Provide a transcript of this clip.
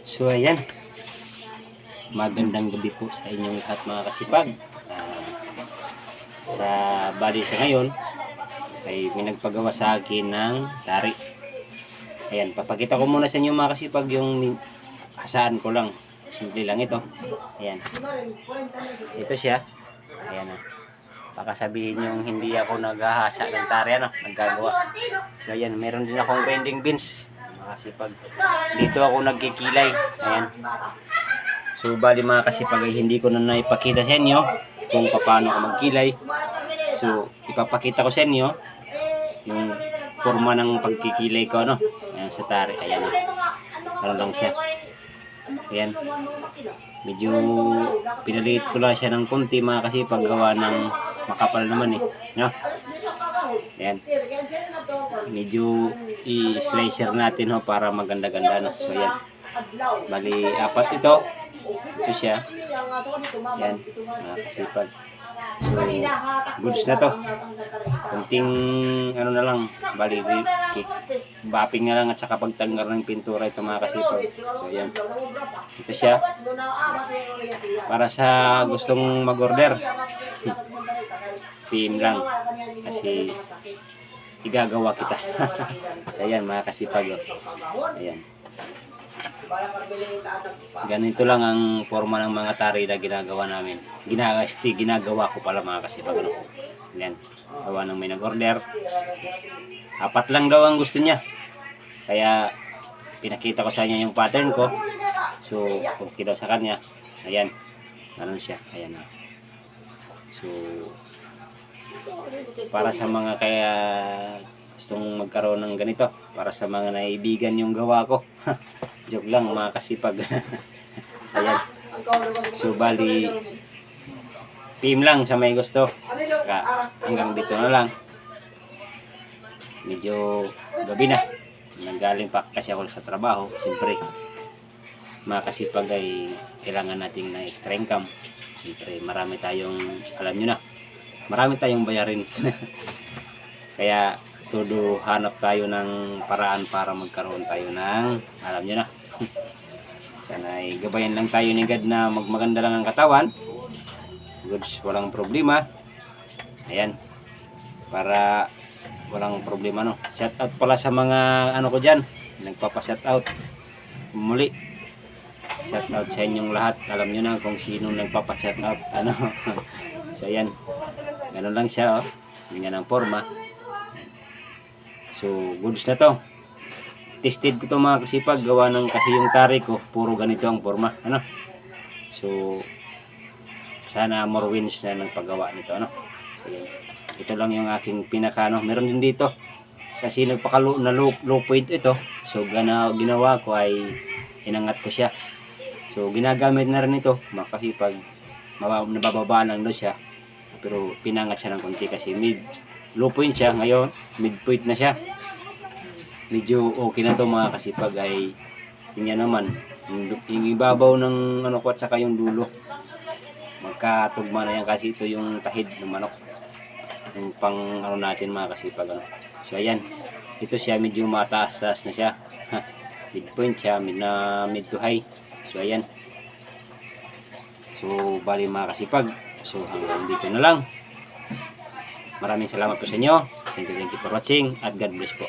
So ayan, magandang gabi po sa inyong lahat mga kasipag. Sa bali sa ngayon ay may nagpagawa sa akin ng tari. Ayan, papakita ko muna sa inyo mga kasipag yung hasaan ko lang. Simple lang ito. Ayan, ito siya. Ayan na. Baka sabihin yung hindi ako naghahasa ng tari, naggagawa. So ayan, meron din akong grinding beans mga kasipag. Dito ako nagkikilay. Ayan. So bali mga kasipag ay hindi ko na naipakita sa inyo kung paano ako magkilay. So ipapakita ko sa inyo yung forma ng pagkikilay ko ayan, sa tari. Ayan. Parang lang siya. Ayan. Medyo pinaliit ko lang siya ng konti mga kasipag, gawa ng makapal naman no? Ayan. Medyo i-slicer natin para maganda-ganda So ayan. Bali apat ito. Ito siya. Ayan. Mga kasipag. So goods na to. Kunting na lang. Bali bapping na lang at saka pagtanggal ng pintura ito mga kasipag. So ayan. Ito siya. Para sa gustong mag-order. Team lang. Kasi igagawa kita. So ayan mga kasipag. Ayan. Ganito lang ang forma ng mga tari na ginagawa namin. Ginagawa ko pala mga kasipag. Ayan. Gawa ng may nag-order. Apat lang daw ang gusto niya. Kaya pinakita ko sa niya yung pattern ko. So okay daw sa kanya. Ayan. Ganun siya. Ayan na. So para sa mga kaya gustong magkaroon ng ganito, para sa mga naibigan yung gawa ko. Joke lang mga kasipag. Ayan. So bali PM lang sa may gusto. Saka hanggang dito na lang. Medyo gabi na. Nanggaling pa kasi ako sa trabaho. Siyempre mga kasipag ay kailangan natin ng extra income. Siyempre marami tayong, alam nyo na, marami tayong bayarin. Kaya todo hanap tayo ng paraan para magkaroon tayo ng, alam nyo na. Sana ay gabayan lang tayo ni God na magmaganda lang ang katawan. Goods, walang problema. Ayan. Para walang problema Shout out pala sa mga ko dyan. Nagpapa-shout out. Muli. Shout out sa inyong lahat. Alam nyo na kung sino nagpapa-shout out. So ayan. Ganun lang siya Ganyan ang forma. So goods na to. Tested ko to mga kasipag. Gawa ng kasi yung tari ko puro ganito ang forma. So sana more wins na ng paggawa nito So, yan. Ito lang yung aking pinaka meron din dito kasi nagpakalo na low point ito. So ginawa ko ay inangat ko siya. So ginagamit na rin ito kasi pag nabababa lang daw siya, pero pinangat siya ng konti kasi low point siya. Ngayon mid point na siya. Medyo okay na to mga kasipag. Ay yun naman yung ibabaw ng ko at saka yung dulo magkatugma na yan kasi ito yung tahid ng manok, yung pang natin mga kasipag So ayan, ito siya medyo mataas-taas na siya. Mid point siya, mid to high. So ayan. So bali mga kasipag, so hanggang dito na lang. Maraming salamat po sa inyo. Thank you for watching at God bless po.